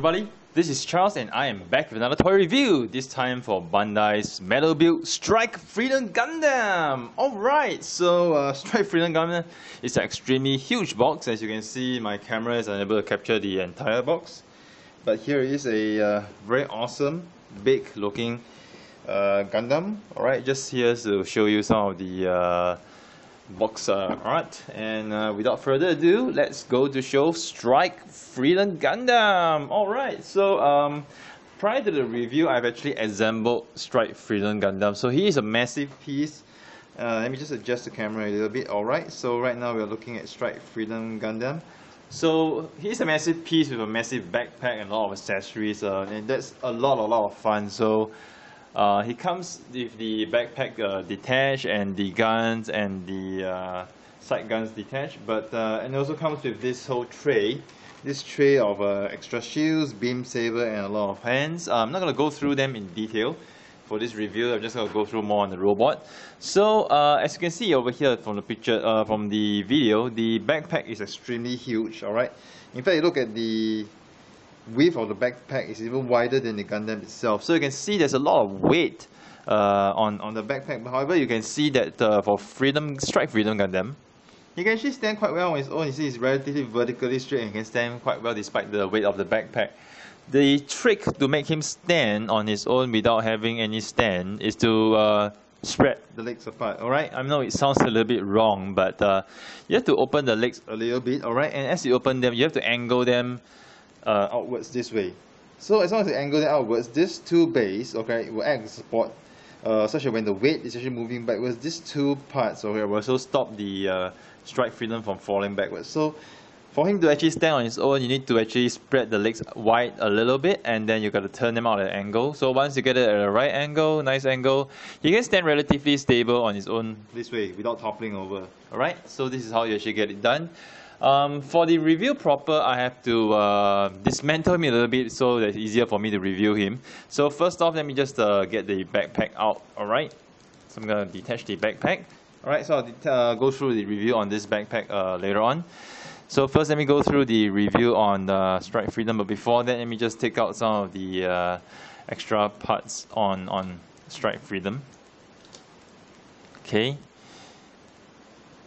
everybody, this is Charles and I am back with another toy review, this time for Bandai's Metal Build Strike Freedom Gundam! Alright, so Strike Freedom Gundam is an extremely huge box. As you can see, my camera is unable to capture the entire box. But here is a very awesome, big looking Gundam. Alright, just here to show you some of the box art, and without further ado, let's go to show Strike Freedom Gundam. Alright, so prior to the review, I've actually assembled Strike Freedom Gundam. So he is a massive piece. Let me just adjust the camera a little bit. Alright, so right now we're looking at Strike Freedom Gundam. So he's a massive piece with a massive backpack and a lot of accessories, and that's a lot of fun. So he comes with the backpack detached and the guns and the side guns detached, but and also comes with this whole tray. This tray of extra shields, beam saber, and a lot of hands. I'm not going to go through them in detail for this review. I'm just going to go through more on the robot. So as you can see over here from the picture, from the video, the backpack is extremely huge. All right. In fact, you look at the width of the backpack is even wider than the Gundam itself. So you can see there's a lot of weight on the backpack. However, you can see that for Strike Freedom Gundam, he can actually stand quite well on his own. You see, it's relatively vertically straight and can stand quite well despite the weight of the backpack. The trick to make him stand on his own without having any stand is to spread the legs apart. Alright, I know it sounds a little bit wrong, but you have to open the legs a little bit. Alright, and as you open them, you have to angle them outwards this way. So as long as you angle them outwards, these two bays, okay, will act as support, such that when the weight is actually moving backwards, these two parts, okay, will also stop the Strike Freedom from falling backwards. So for him to actually stand on his own, you need to actually spread the legs wide a little bit, and then you got to turn them out at an angle. So once you get it at a right angle, nice angle, he can stand relatively stable on his own this way without toppling over. Alright, so this is how you actually get it done. For the review proper, I have to dismantle him a little bit so that it's easier for me to review him. So first off, let me just get the backpack out. Alright, so I'm going to detach the backpack. Alright, so I'll go through the review on this backpack later on. So first, let me go through the review on Strike Freedom, but before that, let me just take out some of the extra parts on Strike Freedom. Okay.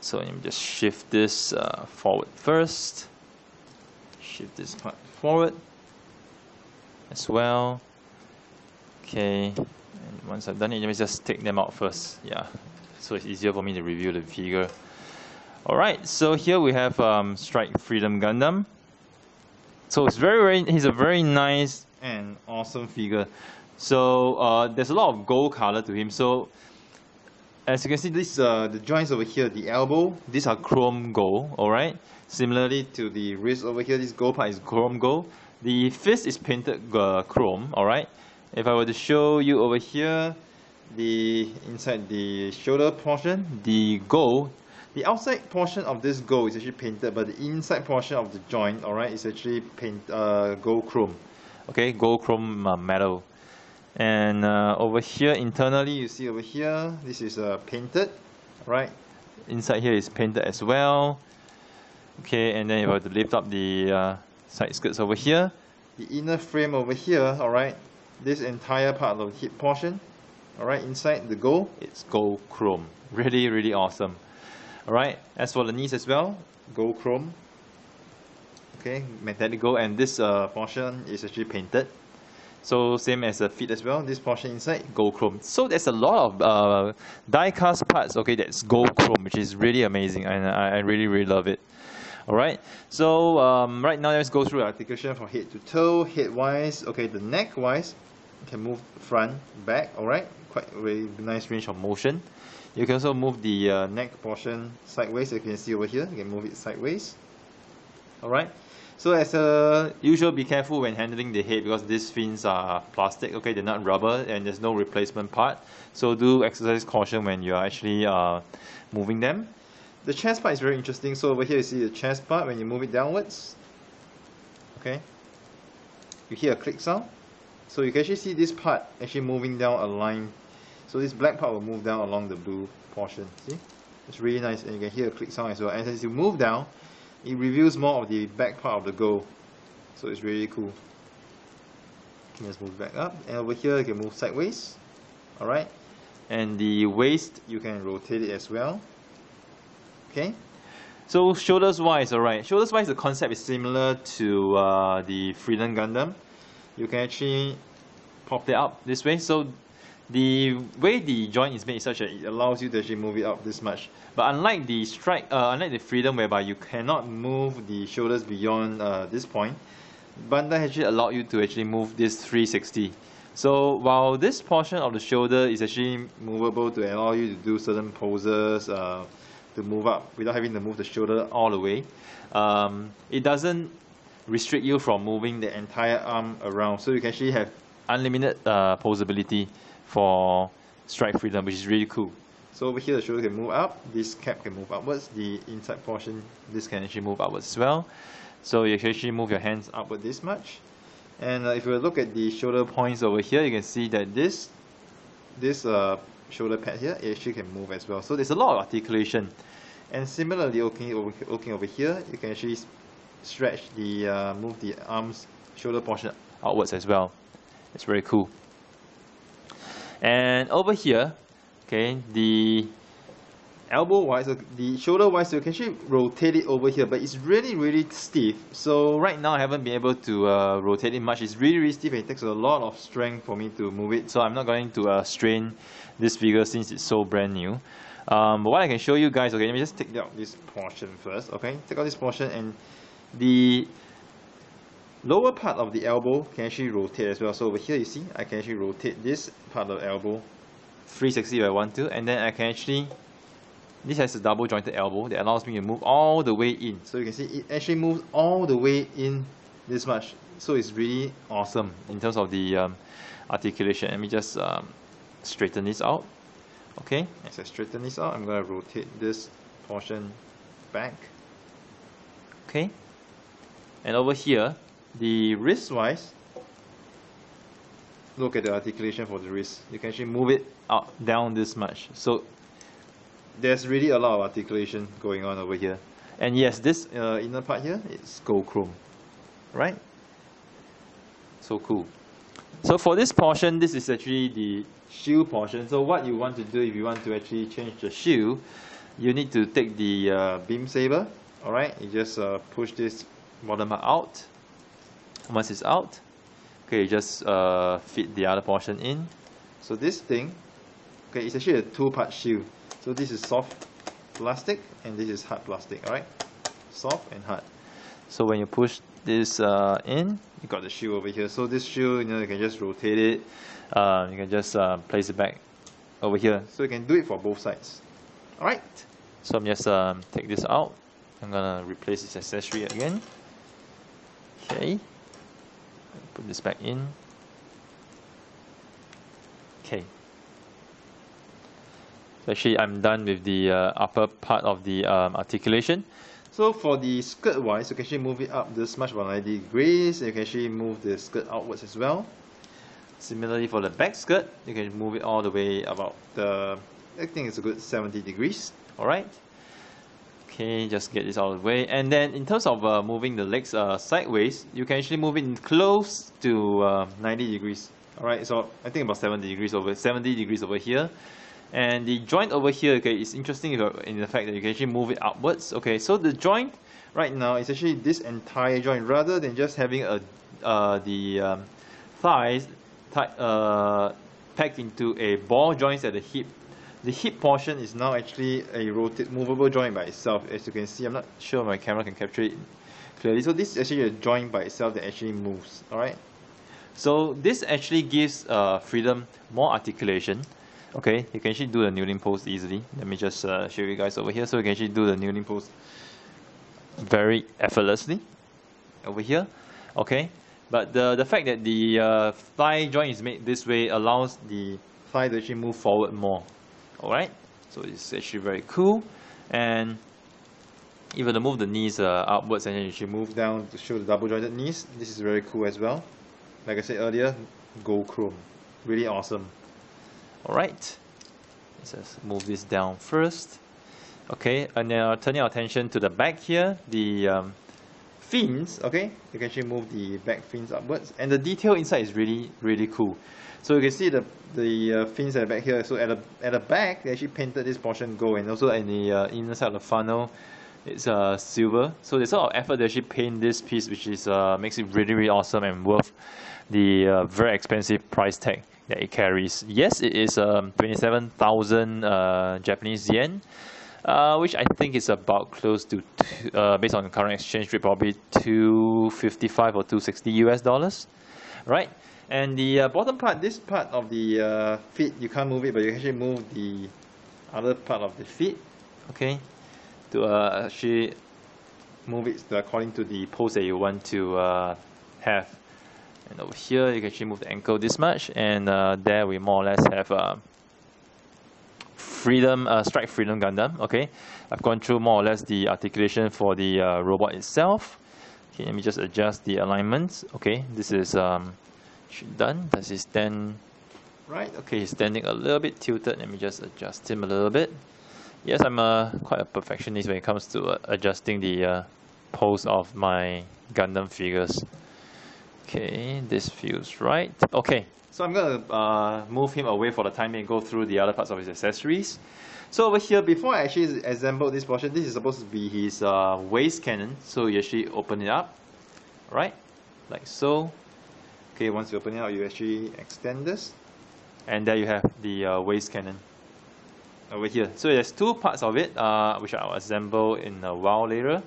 So let me just shift this forward first. Shift this part forward as well. Okay, and once I've done it, let me just take them out first. Yeah, so it's easier for me to review the figure. Alright, so here we have Strike Freedom Gundam. So it's he's a very nice and awesome figure. So there's a lot of gold color to him. So as you can see, this the joints over here, the elbow, these are chrome gold, alright? Similarly to the wrist over here, this gold part is chrome gold. The fist is painted chrome, alright? If I were to show you over here, inside the shoulder portion, the gold, the outside portion of this gold is actually painted, but the inside portion of the joint, alright, is actually gold chrome. Okay, gold chrome metal. And over here internally, you see over here, this is painted, right? Inside here is painted as well. Okay, and then if I were to lift up the side skirts over here, the inner frame over here, alright, this entire part of the hip portion, alright, inside the gold, it's gold chrome. Really awesome. Alright, as for the knees as well, gold chrome. Okay, metallic gold, and this portion is actually painted. So same as the feet as well, this portion inside, gold chrome. So there's a lot of die-cast parts, okay, that's gold chrome, which is really amazing, and I really love it. Alright, so right now let's go through the articulation from head to toe. Head-wise, okay, the neck-wise, you can move front, back, alright, quite a very nice range of motion. You can also move the neck portion sideways, you can see over here, you can move it sideways. Alright. So as usual, be careful when handling the head because these fins are plastic, okay, they're not rubber and there's no replacement part. So do exercise caution when you're actually moving them. The chest part is very interesting. So over here you see the chest part, when you move it downwards, okay, you hear a click sound. So you can actually see this part actually moving down a line. So this black part will move down along the blue portion, see? It's really nice, and you can hear a click sound as well. And as you move down, it reveals more of the back part of the goal. So it's really cool. Just move back up, and over here you can move sideways. Alright, and the waist you can rotate it as well. Okay, so shoulders wise, alright, shoulders wise the concept is similar to the Freedom Gundam. You can actually pop it up this way. So the way the joint is made is such that it allows you to actually move it up this much. But unlike the unlike the Freedom, whereby you cannot move the shoulders beyond this point, Bandai actually allowed you to actually move this 360. So while this portion of the shoulder is actually movable to allow you to do certain poses, to move up without having to move the shoulder all the way, it doesn't restrict you from moving the entire arm around. So you can actually have unlimited posability for Strike Freedom, which is really cool. So over here the shoulder can move up, this cap can move upwards, the inside portion, this can actually move upwards as well. So you can actually move your hands upward this much. And if you look at the shoulder points over here, you can see that this shoulder pad here, it actually can move as well. So there's a lot of articulation. And similarly, looking over here, you can actually stretch the move the arms shoulder portion outwards as well. It's very cool. And over here, okay, the elbow wise, the shoulder wise, you can actually rotate it over here, but it's really stiff. So right now I haven't been able to rotate it much. It's really stiff and it takes a lot of strength for me to move it. So I'm not going to strain this figure since it's so brand new. But what I can show you guys, okay, let me just take out this portion first. Okay, take out this portion, and the lower part of the elbow can actually rotate as well. So over here you see I can actually rotate this part of the elbow 360 if I want to, and then I can actually, this has a double jointed elbow that allows me to move all the way in. So you can see it actually moves all the way in this much. So it's really awesome in terms of the articulation. Let me just straighten this out. Okay, as I straighten this out, I'm going to rotate this portion back. Okay, and over here, the wrist wise, look at the articulation for the wrist. You can actually move it out down this much. So there's really a lot of articulation going on over here. And yes, this inner part here is gold chrome, right? So cool. So for this portion, this is actually the shield portion. So what you want to do if you want to actually change the shield, you need to take the beam saber. All right, you just push this bottom out. Once it's out, okay, you just fit the other portion in. So this thing, okay, it's actually a two-part shield. So this is soft plastic and this is hard plastic. All right, soft and hard. So when you push this in, you got the shield over here. So this shield, you can just rotate it. You can just place it back over here. So you can do it for both sides. All right. So I'm just take this out. I'm gonna replace this accessory again. Okay. Put this back in. Okay. So actually, I'm done with the upper part of the articulation. So for the skirt wise, you can actually move it up this much, about 90 degrees. You can actually move the skirt outwards as well. Similarly for the back skirt, you can move it all the way about I think it's a good 70 degrees. Alright. Okay, just get this out of the way. And then in terms of moving the legs sideways, you can actually move it close to 90 degrees. Alright, so I think about 70 degrees over here. And the joint over here, okay, is interesting in the fact that you can actually move it upwards. Okay, so the joint right now is actually this entire joint, rather than just having the thighs packed into a ball joint at the hip. The hip portion is now actually a movable joint by itself. As you can see, I'm not sure my camera can capture it clearly. So this is actually a joint by itself that actually moves. Alright. So this actually gives Freedom more articulation. Okay, you can actually do the kneeling pose easily. Let me just show you guys over here. So you can actually do the kneeling pose very effortlessly over here. Okay, but the fact that the thigh joint is made this way allows the thigh to actually move forward more. Alright, so it's actually very cool. And even to move the knees upwards, and then you should move down to show the double jointed knees. This is very cool as well. Like I said earlier, gold chrome, really awesome. Alright, let's just move this down first. Okay, and now turning our attention to the back here, the fins, okay, you can actually move the back fins upwards, and the detail inside is really cool. So you can see the fins at the back here. So at the back, they actually painted this portion gold, and also in the inner side of the funnel, it's silver. So there's a lot of effort to actually paint this piece, which is makes it really awesome and worth the very expensive price tag that it carries. Yes, it is 27,000 Japanese yen. Which I think is about close to, based on the current exchange rate, probably 255 or 260 US dollars, right? And the bottom part, this part of the feet, you can't move it, but you can actually move the other part of the feet, okay, to actually move it according to the pose that you want to have. And over here, you can actually move the ankle this much, and there we more or less have Strike Freedom Gundam. Okay, I've gone through more or less the articulation for the robot itself. Okay, let me just adjust the alignments. Okay, this is done. Does he stand right? Okay, he's standing a little bit tilted. Let me just adjust him a little bit. Yes, I'm quite a perfectionist when it comes to adjusting the pose of my Gundam figures. Okay, this feels right. Okay, so I'm going to move him away for the time being and go through the other parts of his accessories. So over here, before I actually assemble this portion, this is supposed to be his waist cannon. So you actually open it up, right? Like so. Okay, once you open it up, you actually extend this. And there you have the waist cannon over here. So there's two parts of it, which I'll assemble in a while later.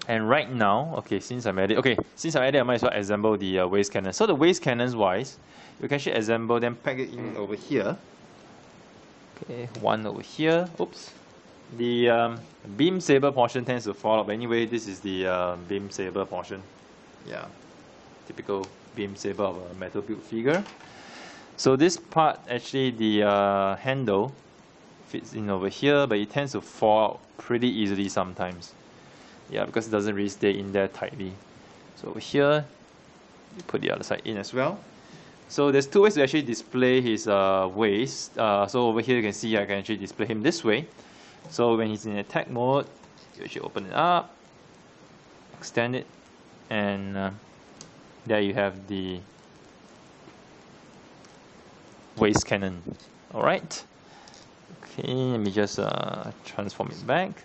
And right now, okay, since I'm at it, I might as well assemble the waist cannon. So the waist cannons wise, you can actually assemble them, pack it in over here. Okay, one over here. Oops. The beam saber portion tends to fall out. But anyway, this is the beam saber portion. Yeah, typical beam saber of a metal built figure. So this part, actually, the handle fits in over here, but it tends to fall out pretty easily sometimes. Yeah, because it doesn't really stay in there tightly. So over here, you put the other side in as well. So there's two ways to actually display his waist. So over here you can see I can actually display him this way. So when he's in attack mode, you actually open it up, extend it, and there you have the waist cannon. Alright. Okay, let me just transform it back.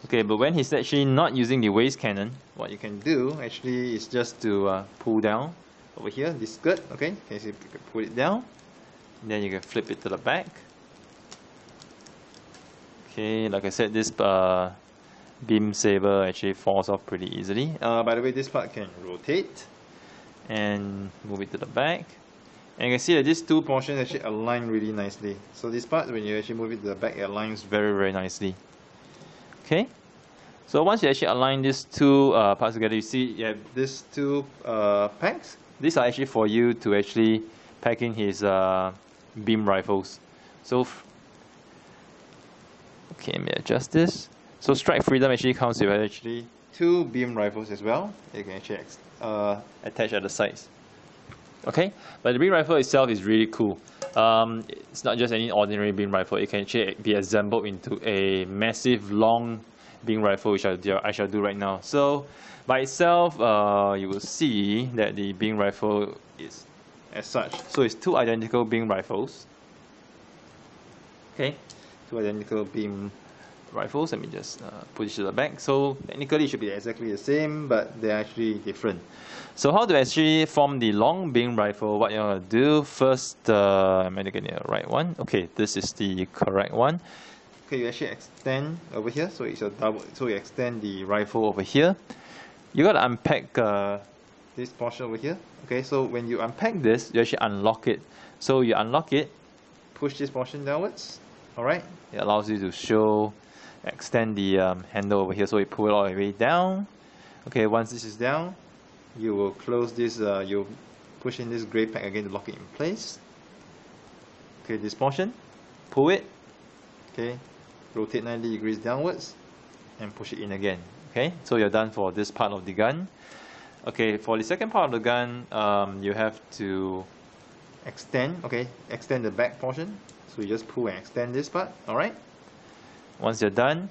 Okay, but when he's actually not using the waist cannon, what you can do actually is just to pull down over here, this skirt, okay? You can pull it down, and then you can flip it to the back. Okay, like I said, this beam saber actually falls off pretty easily. By the way, this part can rotate and move it to the back. And you can see that these two portions actually align really nicely. So this part, when you actually move it to the back, it aligns very nicely. Okay, so once you actually align these two parts together, you see you have these two packs. These are actually for you to actually pack in his beam rifles. So, okay, let me adjust this. So Strike Freedom actually comes with actually two beam rifles as well. You can actually attach at the sides. Okay, but the beam rifle itself is really cool. It's not just any ordinary beam rifle. It can actually be assembled into a massive long beam rifle, which I shall do right now. So by itself, you will see that the beam rifle is as such. So it's two identical beam rifles. Okay, two identical beam rifles. Let me just put it to the back. So technically it should be exactly the same, but they're actually different. So how to actually form the long beam rifle? What you want to do first? Am I getting the right one? Okay, this is the correct one. Okay, you actually extend over here, so it's a double. So you extend the rifle over here. You gotta unpack this portion over here. Okay, so when you unpack this, you actually unlock it. So you unlock it, push this portion downwards. All right, it allows you to extend the handle over here. So you pull it all the way down. Okay, once this is down, you will close this. You push in this gray pack again to lock it in place. Okay, this portion, pull it. Okay, rotate 90 degrees downwards and push it in again. Okay, so you're done for this part of the gun. Okay, for the second part of the gun, you have to extend. Okay, extend the back portion. So you just pull and extend this part. All right. Once you're done,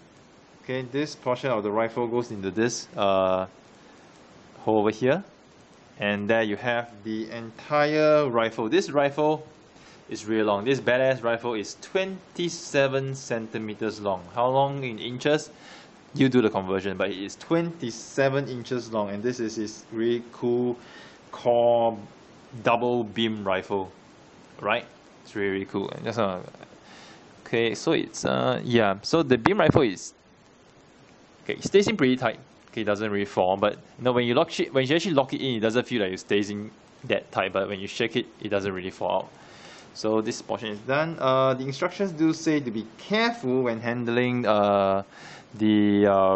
Okay, this portion of the rifle goes into this hole over here, and there you have the entire rifle. This rifle is really long. This badass rifle is 27 centimeters long. How long in inches? You do the conversion, but it is 27 inches long, and this is his really cool core double beam rifle, right? It's really, really cool. And just okay, so it's yeah. So the beam rifle is okay. It stays in pretty tight. Okay, it doesn't really fall. But you know, when you actually lock it in, it doesn't feel like it stays in that tight. But when you shake it, it doesn't really fall out. So this portion is done. The instructions do say to be careful when handling the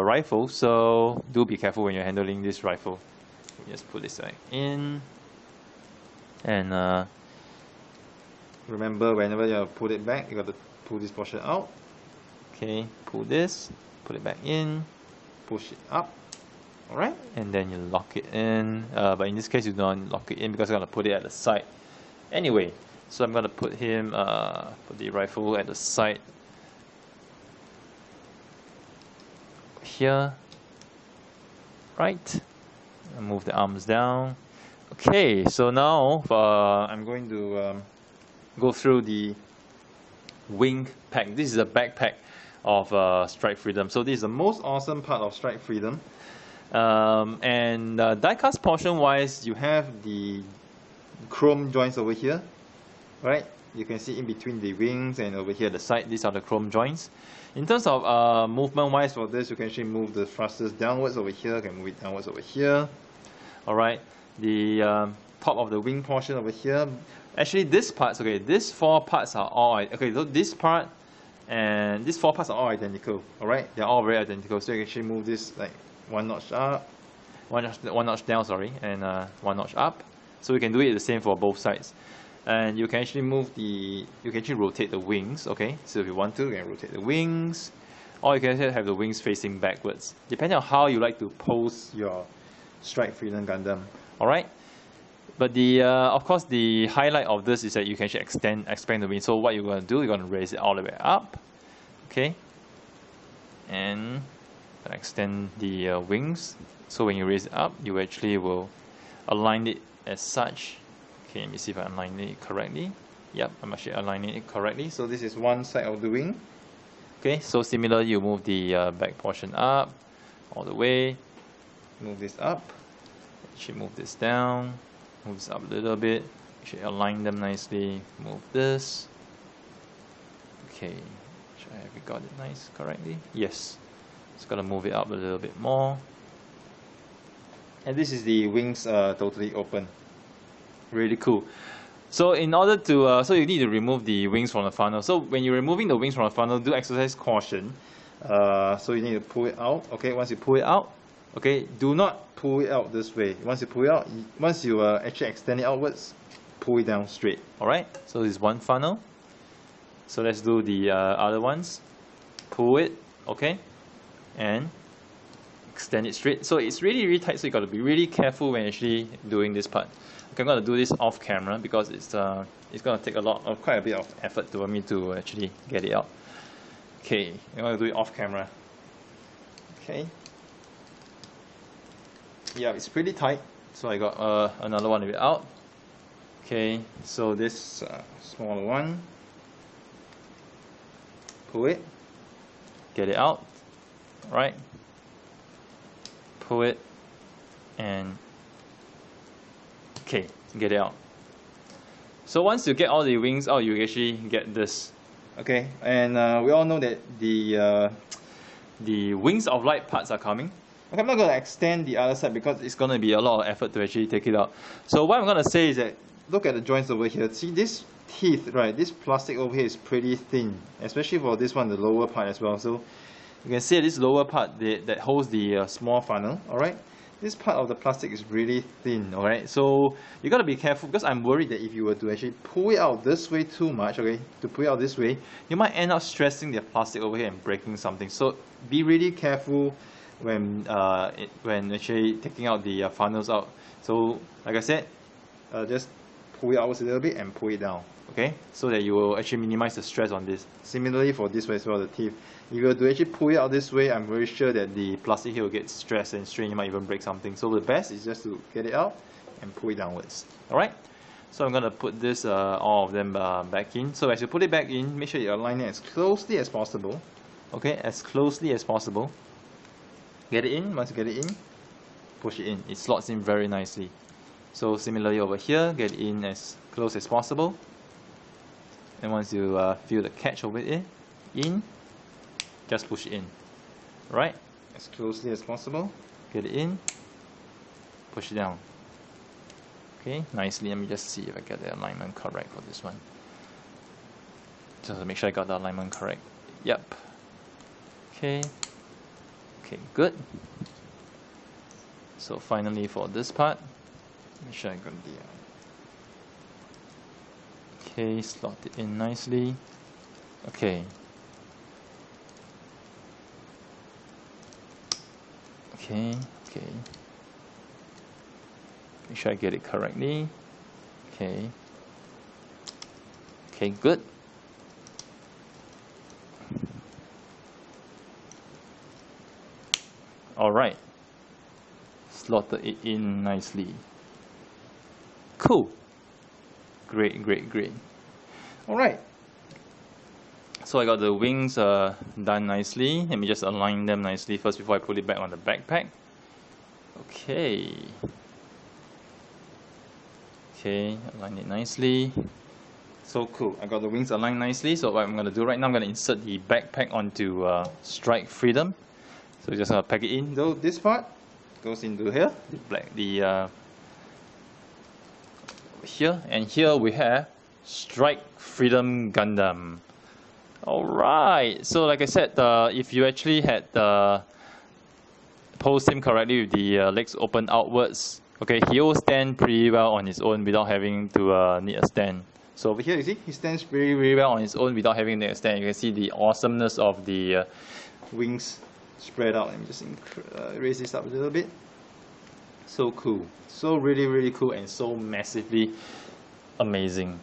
rifle. So do be careful when you're handling this rifle. Just put this back in, and remember, whenever you put it back, you got to pull this portion out. Okay, pull this, put it back in, push it up. All right, and then you lock it in. But in this case, you don't lock it in because you're gonna put it at the side. Anyway, so I'm gonna put him, put the rifle at the side here. Right, and move the arms down. Okay, so now I'm going to go through the wing pack. This is a backpack of Strike Freedom. So this is the most awesome part of Strike Freedom. And die-cast portion wise, you have the chrome joints over here, right? You can see in between the wings and over here the side, these are the chrome joints. In terms of movement wise for this, you can actually move the thrusters downwards over here, you can move it downwards over here. Alright, the top of the wing portion over here. Actually, this parts, okay, these four parts are all, okay, so this part and these four parts are all identical, alright? They're all very identical, so you can actually move this like one notch up, one notch down, sorry, and one notch up. So you can do it the same for both sides. And you can actually move the, you can actually rotate the wings, okay? So if you want to, you can rotate the wings, or you can actually have the wings facing backwards, depending on how you like to pose your Strike Freedom Gundam, alright? But the, of course, the highlight of this is that you can actually expand the wing. So what you're going to do, you're going to raise it all the way up, okay? And extend the wings. So when you raise it up, you actually will align it as such. Okay, let me see if I align it correctly. Yep, I'm actually aligning it correctly. So this is one side of the wing. Okay, so similar, you move the back portion up all the way. Move this up. Actually move this down. Move this up a little bit. Actually align them nicely. Move this. Okay, have we got it nice correctly? Yes. Just gotta move it up a little bit more. And this is the wings totally open. Really cool. So in order to, so you need to remove the wings from the funnel. So when you're removing the wings from the funnel, do exercise caution. So you need to pull it out. Okay, once you pull it out, okay, do not pull it out this way. Once you pull it out, once you actually extend it outwards, pull it down straight. Alright, so this is one funnel. So let's do the other ones. Pull it, okay, and extend it straight. So it's really, really tight, so you got to be really careful when actually doing this part. Okay, I'm going to do this off camera because it's going to take quite a bit of effort for me to actually get it out. Okay, I'm going to do it off camera. Okay. Yeah, it's pretty tight, so I got another one of it out. Okay, so this smaller one. Pull it. Get it out. Right. Pull it. And okay, get it out. So once you get all the wings out, you actually get this. Okay, and we all know that the wings of light parts are coming. Okay, I'm not going to extend the other side because it's going to be a lot of effort to actually take it out. So what I'm going to say is that, look at the joints over here. See this teeth, right? This plastic over here is pretty thin, especially for this one, the lower part as well. So you can see this lower part that holds the small funnel, alright? This part of the plastic is really thin, alright? So you got to be careful because I'm worried that if you were to actually pull it out this way too much, okay, to pull it out this way, you might end up stressing the plastic over here and breaking something. So be really careful when actually taking out the funnels out. So like I said, just pull it outwards a little bit and pull it down. Okay, so that you will actually minimize the stress on this. Similarly for this way as well, the teeth. If you were to actually pull it out this way, I'm very sure that the plastic here will get stressed and strained. You might even break something. So the best is just to get it out and pull it downwards. Alright, so I'm going to put this all of them back in. So as you put it back in, make sure you align it as closely as possible. Okay, as closely as possible. Get it in. Once you get it in, push it in. It slots in very nicely. So similarly over here, get it in as close as possible. And once you feel the catch of it in, just push it in. Right? As closely as possible. Get it in, push it down. Okay, nicely. Let me just see if I get the alignment correct for this one. Just to make sure I got the alignment correct. Yep. Okay. Okay, good. So finally for this part, make sure I got the okay, slot it in nicely. Okay. Okay. Make sure I get it correctly. Okay. Okay, good. Alright. Slotted it in nicely. Cool. Great. Alright. So I got the wings done nicely. Let me just align them nicely first before I put it back on the backpack. Okay. Okay, align it nicely. So cool. I got the wings aligned nicely. So what I'm going to do right now, I'm going to insert the backpack onto Strike Freedom. So just going to pack it in. So this part goes into here. Here, and here we have Strike Freedom Gundam. Alright, so like I said, if you actually had posed him correctly with the legs open outwards, okay, he'll stand pretty well on his own without having to need a stand. So over here, you see, he stands very well on his own without having to need a stand. You can see the awesomeness of the wings spread out. Let me just raise this up a little bit. So cool. So really cool and so massively amazing.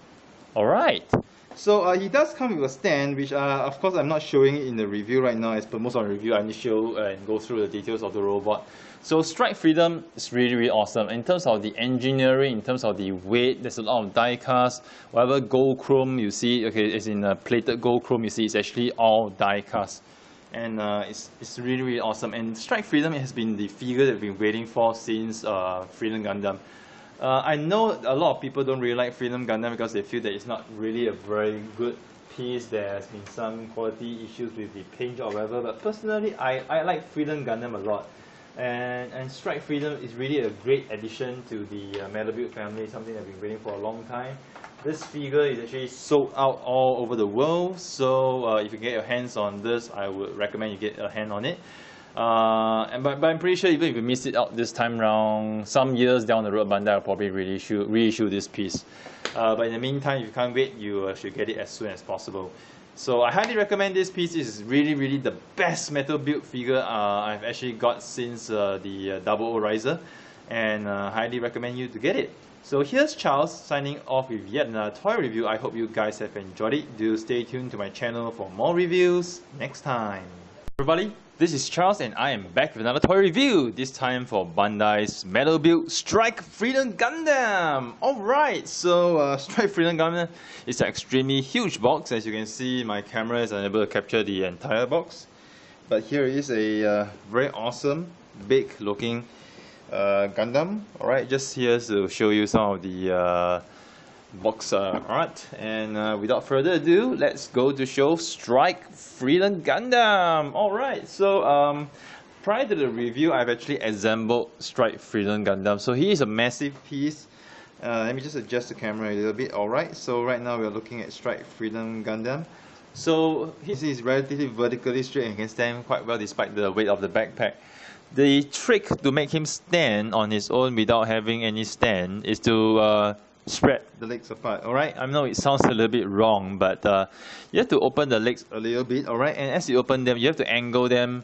Alright. So he does come with a stand, which of course I'm not showing it in the review right now. As per most of the review, I need to show and go through the details of the robot. So Strike Freedom is really awesome. In terms of the engineering, in terms of the weight, there's a lot of die cast. Whatever gold chrome you see, okay, it's in plated gold chrome you see, it's actually all die cast. And it's really awesome. And Strike Freedom has been the figure that we've been waiting for since Freedom Gundam. I know a lot of people don't really like Freedom Gundam because they feel that it's not really a very good piece. There has been some quality issues with the paint or whatever, but personally I like Freedom Gundam a lot. And Strike Freedom is really a great addition to the Metal Build family, something that I've been waiting for a long time. This figure is actually sold out all over the world, so if you get your hands on this, I would recommend you get a hand on it. But I'm pretty sure even if you miss it out this time round, some years down the road, Bandai will probably reissue this piece. But in the meantime, if you can't wait, you should get it as soon as possible. So I highly recommend this piece. This is really the best Metal Build figure I've actually got since the Double O Riser, and highly recommend you to get it. So here's Charles signing off with yet another toy review. I hope you guys have enjoyed it. Do stay tuned to my channel for more reviews next time. Everybody, this is Charles and I am back with another toy review. This time for Bandai's Metal Build Strike Freedom Gundam. Alright, so Strike Freedom Gundam is an extremely huge box. As you can see, my camera is unable to capture the entire box. But here is a very awesome, big looking Gundam. Alright, just here to show you some of the box art, and without further ado, let's go to show Strike Freedom Gundam. Alright, so prior to the review, I've actually assembled Strike Freedom Gundam. So he is a massive piece. Let me just adjust the camera a little bit. Alright, so right now we're looking at Strike Freedom Gundam. So he's relatively vertically straight and can stand quite well despite the weight of the backpack. The trick to make him stand on his own without having any stand is to spread the legs apart. Alright, I know it sounds a little bit wrong, but you have to open the legs a little bit. Alright, and as you open them, you have to angle them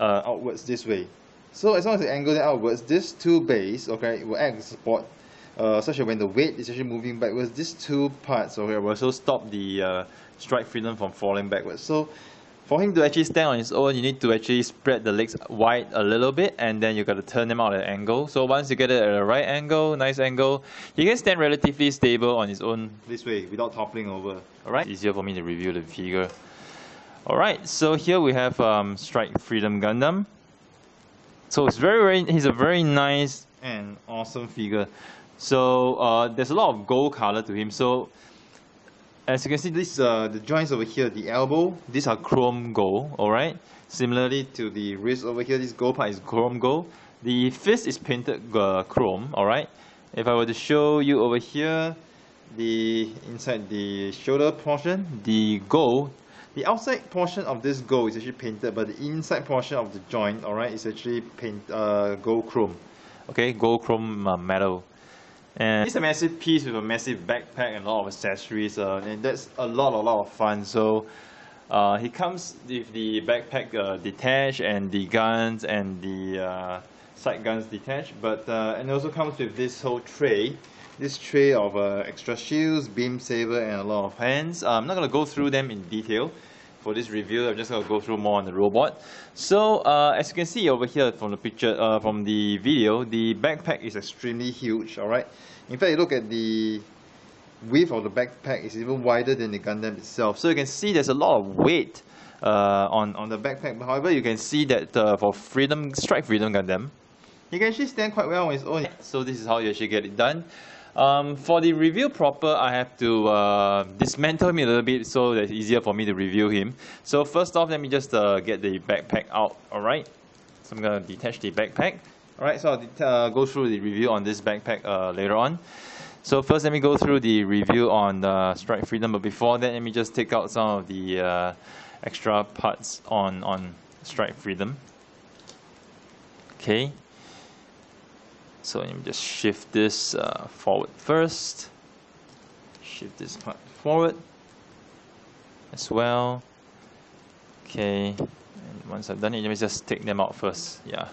outwards this way. So as long as you angle them outwards, this two bays, okay, will act as support. such that when the weight is actually moving backwards, these two parts over here will also stop the strike freedom from falling backwards. So for him to actually stand on his own, you need to actually spread the legs wide a little bit, and then you got to turn them out at an angle. So once you get it at a right angle, nice angle, he can stand relatively stable on his own this way without toppling over. Alright, easier for me to review the figure. Alright, so here we have Strike Freedom Gundam. So it's he's a very nice and awesome figure. So there's a lot of gold color to him. So as you can see, this the joints over here, the elbow, these are chrome gold. All right. Similarly to the wrist over here, this gold part is chrome gold. The fist is painted chrome. All right. If I were to show you over here, inside the shoulder portion, the gold. The outside portion of this gold is actually painted, but the inside portion of the joint, all right, is actually gold chrome. Okay, gold chrome metal. And it's a massive piece with a massive backpack and a lot of accessories, and that's a lot of fun. So he comes with the backpack detached and the guns and the side guns detached, but and it also comes with this whole tray. This tray of extra shields, beam saber, and a lot of hands. I'm not going to go through them in detail for this review. I'm just going to go through more on the robot. So as you can see over here from the picture, from the video, the backpack is extremely huge. All right. In fact, you look at the width of the backpack is even wider than the Gundam itself. So you can see there's a lot of weight on the backpack. However, you can see that for Strike Freedom Gundam, he can actually stand quite well on his own. So this is how you actually get it done. For the review proper, I have to dismantle him a little bit so that it's easier for me to review him. So first off, let me just get the backpack out. Alright, so I'm going to detach the backpack. Alright, so I'll go through the review on this backpack later on. So first, let me go through the review on Strike Freedom, but before that, let me just take out some of the extra parts on Strike Freedom. Okay. So let me just shift this forward first. Shift this part forward as well. Okay, and once I've done it, let me just take them out first. Yeah,